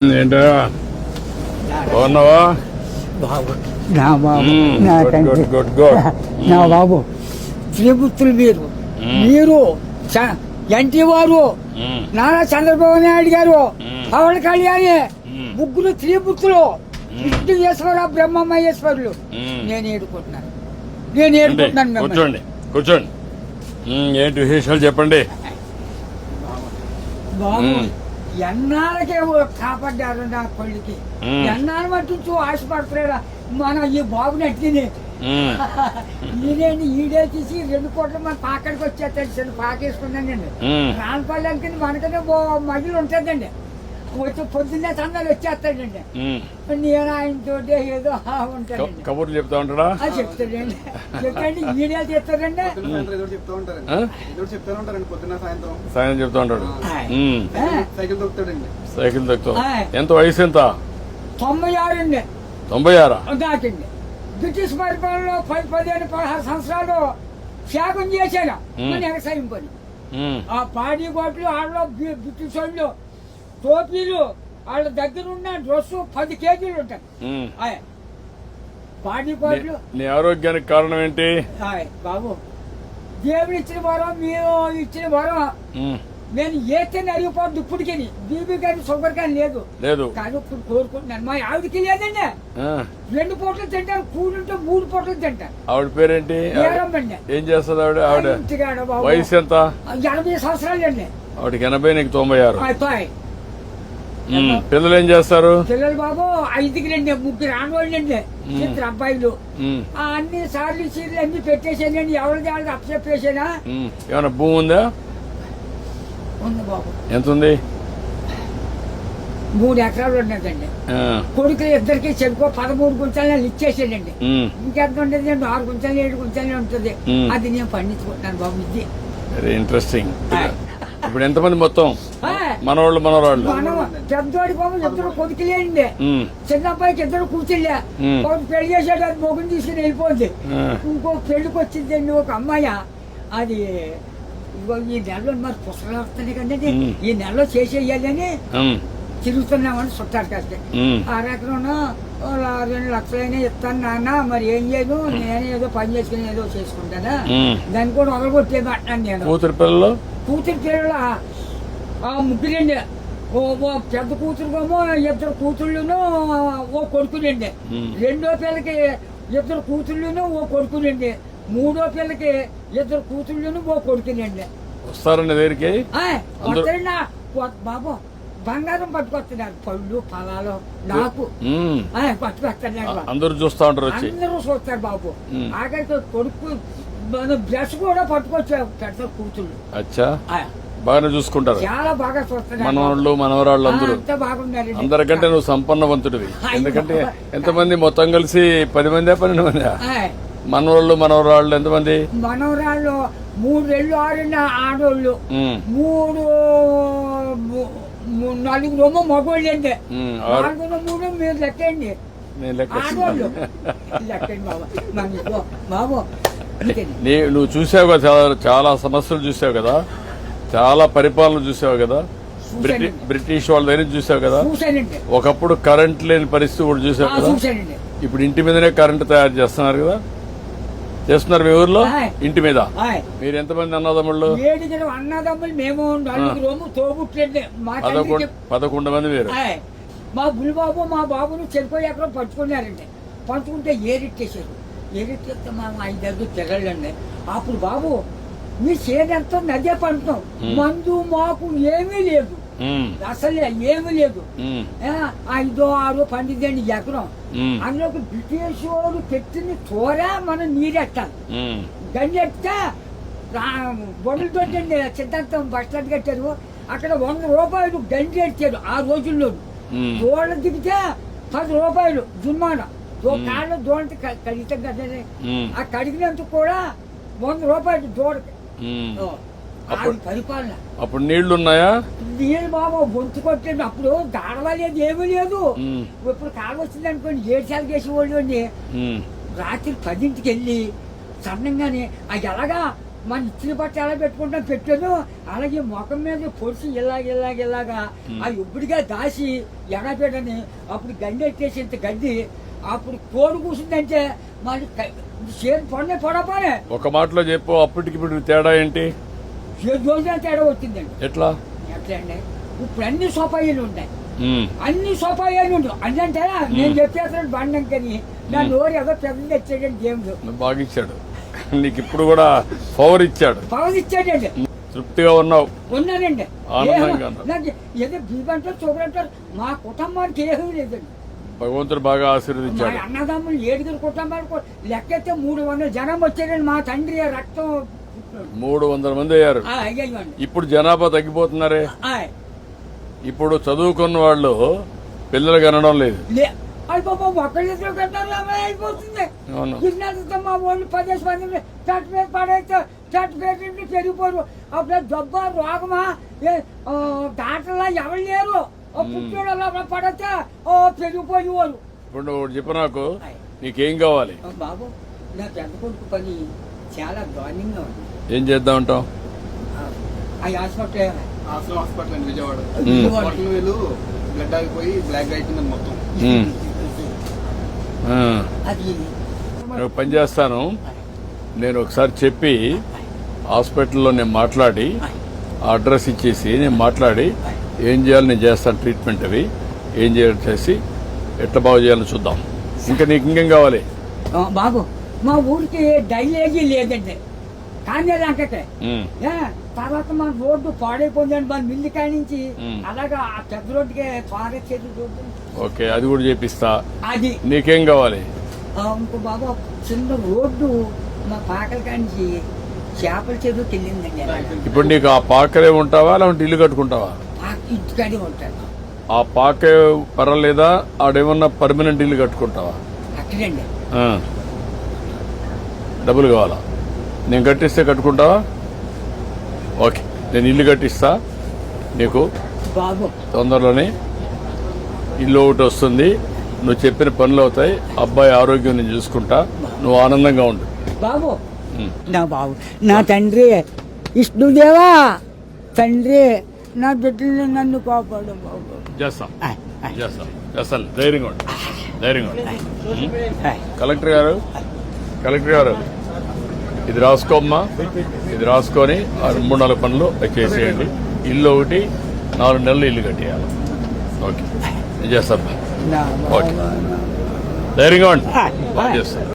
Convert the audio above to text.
ఏంటో బాగున్నావా? బాబు నా బాబు నా గుడ్ తండ్రి గుడ్ గుడ్ గుడ్. నా బాబు త్రిపుత్రులు మీరు ఎన్టీ వారు నారా చంద్రబాబు నాయుడు గారు పవన్ కళ్యాణ్ ముగ్గురు త్రిపుత్రులు విష్ణు ఈశ్వరరావు బ్రహ్మ మహేశ్వరులు నేను ఏడుకుంటున్నాను మిమ్మల్ని. కూర్చోండి కూర్చోండి. ఏంటి విశేషాలు చెప్పండి. బాబు ఎన్నాళ్ళకే కాపాడ్డారు నా కొడుకి ఎన్నాళ్ళ మట్టు ఆశపడుతున్నారా మన ఈ బాబుని అట్టిని ఈడేంటి ఈడే తీసి 2 కోట్ల మన పాకడికి వచ్చేస్తాడు చిన్న పాకేసుకున్నానండి రాన్పల్లెకి మనకనే మహిళ ఉంటుందండి వచ్చి పొద్దున్నే సందాలు వచ్చేస్తాడండి నేను ఆయనతో ఏదో ఉంటాడండి కబుర్లు చెప్తా ఉంటాడా? చెప్తాడండి చెప్పండి ఈడే చెప్తాడండి సాయం చెప్తా ఉంటాడు. సైకిల్ దొక్కుతాం. ఎంత వయసు ఎంత? 96 అండి. 96 దాకండి. బ్రిటిష్ పరిపాలనలో 15-16 సంవత్సరాలు త్యాగం చేశాను మన వ్యవసాయం పని. ఆ పాడి గోట్లు వాళ్ళలో బ్రిటిష్ వాళ్ళు టోపీలు వాళ్ళ దగ్గర ఉన్న డ్రెస్సు 10 కేజీలు ఉంటాయి. పాడి గోట్లు. నీ ఆరోగ్యానికి కారణం ఏంటి? బాబు దేవుడు ఇచ్చిన వరం మీరు ఇచ్చిన వరం నేను ఏతే అరిగిపోద్దు ఇప్పటికి బీబీ కానీ షుగర్ కానీ లేదు కానీ ఇప్పుడు కోరుకుంటున్నాను. మా ఆవిడకి లేదండి 2 పూటలు తింటారు కూడుంటే 3 పూటలు తింటారు. ఆవిడ పేరేంటి? ఏం చేస్తుంది ఆవిడ? వయసు ఎంత? 80 సంవత్సరాలు అండి. ఆవిడకి 80 నీకు 96. పిల్లలు ఏం చేస్తారు? పిల్లలు బాబు 5కి 3 ఆడవాళ్ళండి 2 అబ్బాయిలు. అన్ని సార్లు సీర్లు అన్ని పెట్టేసానండి. ఎవరిది వాళ్ళకి అప్పచెప్పేసానా. ఏమైనా భూమి ఉందా? ఉంది బాబు. ఎంత ఉంది? 3 ఎకరాలు ఉన్నదండి. కొడుకులు ఇద్దరికి చెరుకు 13 గుంటలు ఇచ్చేసానండి. ఇంకెంత ఉండేది? 6 గుంటలు 7 గుంటలే ఉంటుంది. అది నేను పండించుకుంటున్నాను బాబు. ఇది వెరీ ఇంట్రెస్టింగ్. ఇప్పుడు ఎంతమంది మొత్తం మనవాళ్ళు మనవరాళ్ళు? పెద్దోడి బాబు 2 కొడుకులేండి. చిన్న అబ్బాయికి 2 కూర్చుండే. పెళ్లి చేసాడు, అది మొగుని తీసుకుని వెళ్ళిపోయింది. ఇంకో పెళ్లికి వచ్చిందండి ఒక అమ్మాయి. అది ఈ నెలలో మరి పుస్తకాలు వస్తున్నాయి కదండి, ఈ నెలలో చేసేయాలని తిరుగుతున్నామని చుట్టారు కాస్త. 6 ఎకరం 2 లక్షలైనా ఇస్తాను నాన్న, మరి ఏం చేయదు, నేను ఏదో పని చేసుకుని ఏదో చేసుకుంటానా, దాన్ని కూడా వదలగొట్టేది అంటాను నేను. కూతురు పిల్లలు 3 ఓ పెద్ద కూతురుకేమో 2 కూతుళ్ళును ఓ కొడుకునండి. 2వ పిల్లకి 2 కూతుళ్ళును ఓ కొడుకునండి. 3వ పిల్లకి 2 కూతుళ్ళును ఓ కొడుకునండి. వస్తారండి దగ్గరికి బాబు. బంగారం పట్టుకొస్తున్నారు, పళ్ళు ఫలాలు నాకు పట్టుకొస్తున్నారు. అందరూ చూస్తా ఉంటారు, అందరూ చూస్తారు బాబు. ఆఖరికి కొడుకు బ్రష్ కూడా పట్టుకొచ్చారు పెద్ద కూతుళ్ళు. అచ్చా, బాగానే చూసుకుంటారు. చాలా బాగా చూస్తున్నారు. మనవాళ్ళు మనవరాళ్ళు అందరూ బాగున్నారు. అందరికంటే నువ్వు సంపన్నవంతుడివి. ఎందుకంటే ఎంతమంది మొత్తం కలిసి 10 మంది 12 మంది మనవాళ్ళు మనవరాళ్ళు ఎంతమంది? మనవరాళ్ళు 3 ఆడోళ్ళు, 4 మగోళ్ళు అండి. 4 మీరు లెక్కండి. ఆడోళ్ళు లెక్కండి బాబు. నువ్వు చూసావు కదా, చాలా సమస్యలు చూసావు కదా, చాలా పరిపాలన చూసావు కదా, బ్రిటిష్ వాళ్ళ దగ్గర చూసావు కదా. ఒకప్పుడు కరెంట్ లేని పరిస్థితి కూడా చూసావు కదా. ఇప్పుడు ఇంటి మీదనే కరెంట్ తయారు చేస్తున్నారు కదా, చేస్తున్నారు మీ ఊర్లో ఇంటి మీద. మీరు ఎంతమంది అన్నదమ్ముళ్ళు? 7 అన్నదమ్ములు. మేము 4 తోబుట్లండి. 11 మంది మీరు. మా బుల్బాబు మా బాబును చెరుకు ఎకరం పంచుకున్నారండి. పంచుకుంటే ఏరిట్టేశారు. ఏరిట్టేస్తే మా 5 తెగలండి. అప్పుడు బాబు మీ చేనంతా నదే పండుతాం, మందు మాకు ఏమీ లేదు, అసలు ఏమీ లేదు. 5-6 పండిద్దండి ఎకరం. అందులోకి బ్రిటిష్ వాడు పెట్టిన చోర మనం నీరెట్టాలి. గంజెట్టే బొడ్లతో సిద్ధాంతం బస్ స్టాండ్ కట్టారు. అక్కడ 100 రూపాయలు గంజి ఎట్టారు ఆ రోజుల్లో. దోళ్ళ దిగితే 10 రూపాయలు జుర్మానా. కాళ్ళు దోళ్ళకి కడిగితే కదా, ఆ కడిగినందుకు కూడా 100 రూపాయలు దోడకి. పరిపాలన. అప్పుడు నీళ్లు ఉన్నాయా? నీళ్ళు బాబు గొంతు కొట్టండి. అప్పుడు దాడవలేదు, ఏమీ లేదు. ఇప్పుడు కాలు వచ్చింది అనుకోండి 7 సార్లు చేసేవాళ్ళు అండి. రాత్రి 10ంటికి వెళ్ళి సన్నంగానే అది ఎలాగా మన ఇచ్చిన బట్ట ఎలా పెట్టుకుంటాం పెట్టాను, అలాగే ముఖం మీద పొడిచి ఇలాగా ఆ ఇప్పుడుగా దాసి ఎడబెట్టని అప్పుడు గండి ఎట్టేసి ఇంత గడ్డి అప్పుడు కోడి కూసిందంటే మరి చేతి పడపోనే. ఒక మాటలో చెప్పు, అప్పటికి ఇప్పుడు తేడా ఏంటి? 7 రోజుల తేడా వచ్చిందండి. ఎట్లా అండి ఇప్పుడు అన్ని సోపాయిలు ఉంటాయి, అన్ని సోపాయాలు ఉంటాయి. అంటే నేను చెప్పేస్తాను బండం కానీ నా నోరు ఏదో పెద్దది తెచ్చాడండి దేవుడు. బాగా ఇచ్చాడు నీకు, ఇప్పుడు కూడా పవర్ ఇచ్చాడు. ఇచ్చాడండి. తృప్తిగా ఉన్నానండి. ఆనందంగా నాకు ఏదో బీబంటారు చూపడంటారు, మా కుటుంబానికి ఏమీ లేదండి. భగవంతుడు బాగా ఆశీర్వదించాడు. మా అన్నదమ్ములు 7 కుటుంబాలకు లెక్కైతే 300 జనం వచ్చారండి. మా తండ్రి రక్తం 300 మంది అయ్యారు. ఇప్పుడు జనాభా తగ్గిపోతున్నారే. ఇప్పుడు చదువుకున్న వాళ్ళు పిల్లలు కనడం లేదు. అయిపోతుంది. మా వాళ్ళు 10 మంది చట్ట మీద పడైతే చట్ట మీద పెరిగిపోరు. అప్పుడు జబ్బ రోగమా దాంట్లో ఎవరు లేరు. పుట్టోడు పడితే పెరిగిపోయేవారు. ఇప్పుడు నువ్వు చెప్పు నాకు, నీకేం కావాలి? బాబు నా పెద్ద కొడుకు పని చాలా దారుణంగా ఉంది. ఏం చేద్దాం అంటావు? హాస్పిటల్ అండి విజయవాడ. వీళ్ళు బ్లడ్ ఆగిపోయి బ్లాక్ అయిపోయింది మొత్తం. నేను పని చేస్తాను. నేను ఒకసారి చెప్పి హాస్పిటల్లో నేను మాట్లాడి అడ్రస్ ఇచ్చేసి నేను మాట్లాడి ఏం చేయాలి నేను చేస్తాను. ట్రీట్మెంట్ అవి ఏం చేయాలి చేసి ఎట్లా బాగు చేయాలని చూద్దాం. ఇంకా నీకు ఇంకేం కావాలి? బాబు మా ఊరికి డైలేజీ లేదండి, కానీ లంకకే. తర్వాత మన రోడ్డు పాడైపోయిందండి మన మిల్లి కాడి నుంచి అలాగా ఆ పెద్ద రోడ్డుకి పారేసేది రోడ్డు. ఓకే, అది కూడా చేపిస్తా. అది నీకేం కావాలి? ఇంకో బాబు చిన్న రోడ్డు మా పాకల కాడి నుంచి చేపల చెరువుకి వెళ్ళిందండి. ఇప్పుడు నీకు ఆ పాకలే ఉంటావా లేదంటే ఇల్లు కట్టుకుంటావా? ఇంటికాడే ఉంటాను. ఆ పాకే పర్వాలేదా? ఆడేమన్నా పర్మనెంట్ ఇల్లు కట్టుకుంటావా? అక్కడండి. డబ్బులు కావాలా? నేను కట్టిస్తే కట్టుకుంటావా? ఓకే, నేను ఇల్లు కట్టిస్తా నీకు. బాబు తొందరలోనే ఇల్లు ఒకటి వస్తుంది, నువ్వు చెప్పిన పనులు అవుతాయి, అబ్బాయి ఆరోగ్యం నేను చూసుకుంటా, నువ్వు ఆనందంగా ఉండు. బాబు నా బాబు నా తండ్రి విష్ణుదేవా, తండ్రి నా బిడ్డల్ని నన్ను కాపాడు బాబు. చేస్తాం చేస్తాం చేస్తాను. ధైర్యంగా ఉండు, ధైర్యంగా ఉండు. కలెక్టర్ గారు ఇది రాసుకోమ్మా, ఇది రాసుకొని 3-4 పనులు చేసేయండి. ఇల్లు ఒకటి 4 నెలలు ఇల్లు కట్టేయాలి. ఓకే, నేను చేస్తాను. ఓకే, ధైర్యంగా ఉండి బాగా చేస్తాను.